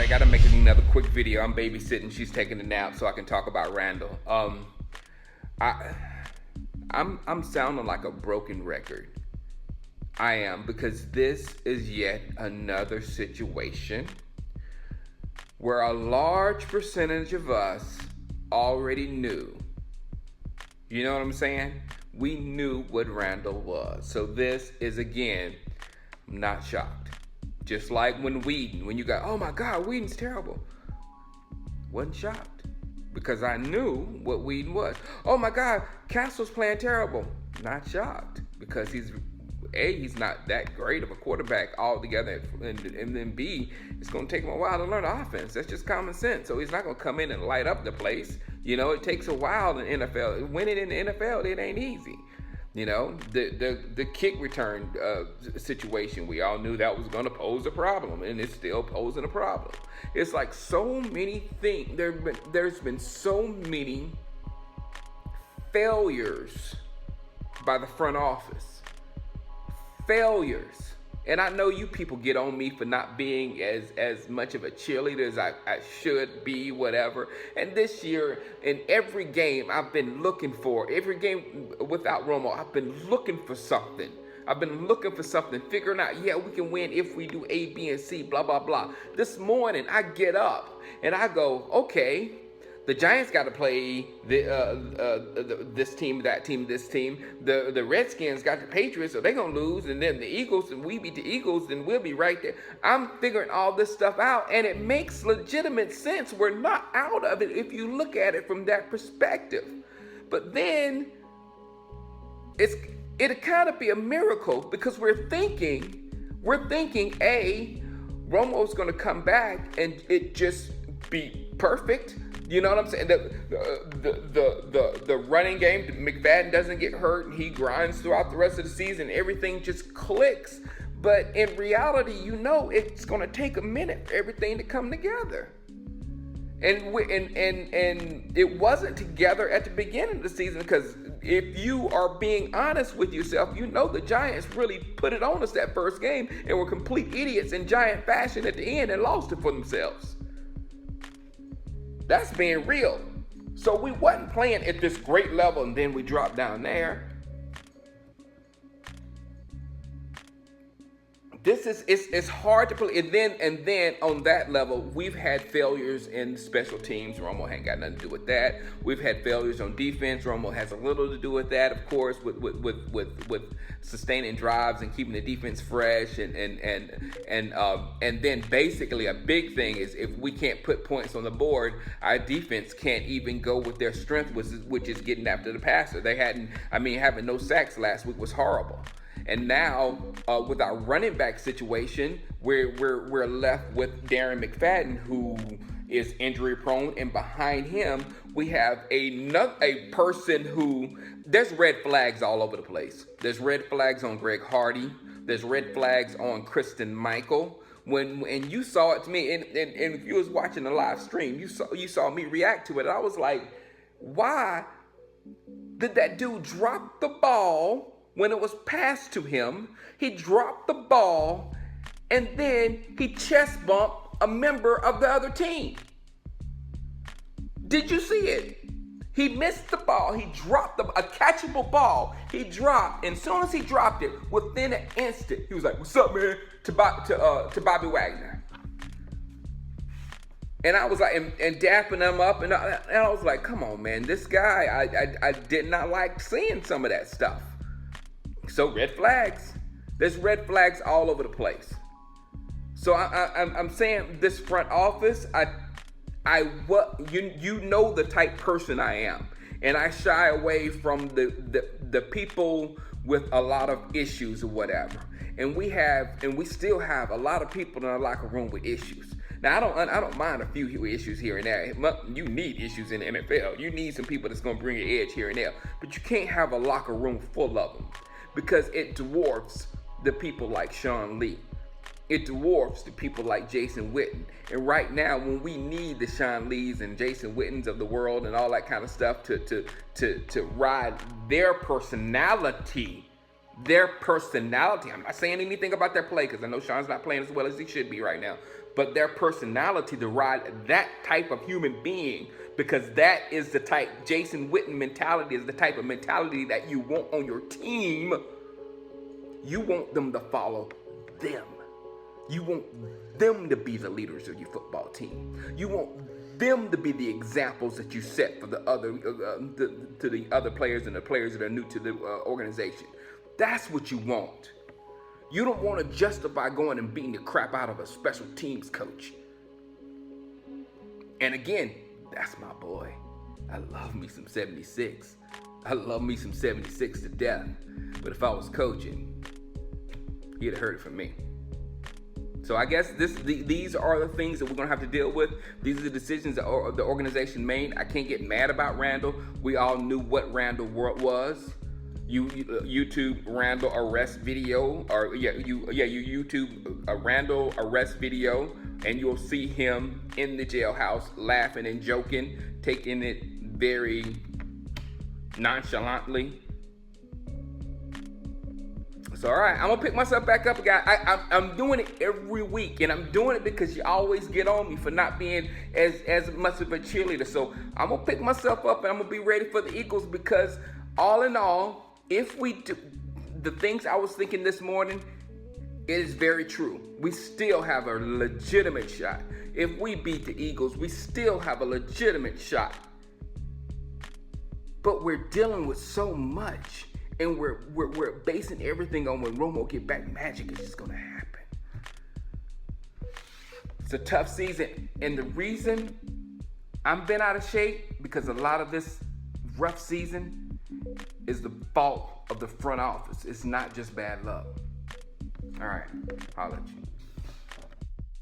I gotta make another quick video. I'm babysitting. She's taking a nap, so I can talk about Randall. I'm sounding like a broken record. I am, because this is yet another situation where a large percentage of us already knew. You know what I'm saying? We knew what Randall was. So this is, again, I'm not shocked. Just like when you got, oh my God, Whedon's terrible. Wasn't shocked, because I knew what Whedon was. Oh my God, Castle's playing terrible. Not shocked, because he's not that great of a quarterback altogether, and then B, it's going to take him a while to learn the offense. That's just common sense. So he's not going to come in and light up the place. You know, it takes a while in the NFL. Winning in the NFL, it ain't easy. You know, the kick return situation, we all knew that was going to pose a problem, and it's still posing a problem. It's like so many things. There's been so many failures by the front office. Failures. And I know you people get on me for not being as much of a cheerleader as I should be, whatever. And this year, in every game, I've been looking for, every game without Romo, I've been looking for something. Figuring out, yeah, we can win if we do A, B, and C, blah, blah, blah. This morning, I get up and I go, okay, the Giants got to play this team, that team, this team. The Redskins got the Patriots, so they're going to lose. And then the Eagles, and we beat the Eagles, then we'll be right there. I'm figuring all this stuff out, and it makes legitimate sense. We're not out of it if you look at it from that perspective. But then it'll kind of be a miracle, because we're thinking, A, Romo's going to come back and it just be perfect. You know what I'm saying? The running game, McFadden doesn't get hurt, and he grinds throughout the rest of the season. Everything just clicks. But in reality, you know, it's going to take a minute for everything to come together. And it wasn't together at the beginning of the season, because if you are being honest with yourself, you know the Giants really put it on us that first game and were complete idiots in Giant fashion at the end and lost it for themselves. That's being real. So we wasn't playing at this great level, and then we dropped down there. It's hard to play. And then on that level, we've had failures in special teams. Romo ain't got nothing to do with that. We've had failures on defense. Romo has a little to do with that, of course, with sustaining drives and keeping the defense fresh. And then basically a big thing is, if we can't put points on the board, our defense can't even go with their strength, which is getting after the passer. Having no sacks last week was horrible. And now, with our running back situation, we're left with Darren McFadden, who is injury prone, and behind him we have a person who, there's red flags all over the place. There's red flags on Greg Hardy. There's red flags on Kristen Michael. And you saw it to me, and if you was watching the live stream, you saw me react to it. I was like, why did that dude drop the ball? When it was passed to him, he dropped the ball, and then he chest bumped a member of the other team. Did you see it? He missed the ball. He dropped a catchable ball. He dropped, and as soon as he dropped it, within an instant, he was like, "What's up, man?" to Bobby Wagner. And I was like, and dapping him up, and I was like, come on, man, this guy, I did not like seeing some of that stuff. So red flags. There's red flags all over the place. So I'm saying, this front office, you know the type person I am, and I shy away from the people with a lot of issues or whatever. And we still have a lot of people in our locker room with issues. Now I don't mind a few issues here and there. You need issues in the NFL. You need some people that's gonna bring your edge here and there. But you can't have a locker room full of them, because it dwarfs the people like Sean Lee. It dwarfs the people like Jason Witten. And right now, when we need the Sean Lees and Jason Wittens of the world and all that kind of stuff to ride their personality. I'm not saying anything about their play, because I know Sean's not playing as well as he should be right now. but their personality to ride that type of human being, because that is the type, Jason Witten mentality is the type of mentality that you want on your team. You want them to follow them. You want them to be the leaders of your football team. You want them to be the examples that you set for the other to the other players and the players that are new to the organization. That's what you want. You don't want to justify going and beating the crap out of a special teams coach. And again, that's my boy. I love me some 76. I love me some 76 to death. But if I was coaching, he'd have heard it from me. So I guess these are the things that we're going to have to deal with. These are the decisions that the organization made. I can't get mad about Randall. We all knew what Randall was. You YouTube Randall arrest video, or you YouTube a Randall arrest video, and you'll see him in the jailhouse laughing and joking, taking it very nonchalantly. So all right, I'm gonna pick myself back up again. I'm doing it every week, and I'm doing it because you always get on me for not being as much of a cheerleader. So I'm gonna pick myself up, and I'm gonna be ready for the Eagles, because all in all, if we do the things I was thinking this morning, it is very true. We still have a legitimate shot. If we beat the Eagles, we still have a legitimate shot. But we're dealing with so much. And we're basing everything on when Romo get back, magic is just gonna happen. It's a tough season, and the reason I'm been out of shape, because a lot of this rough season is the fault of the front office. It's not just bad luck. All right, holla at you.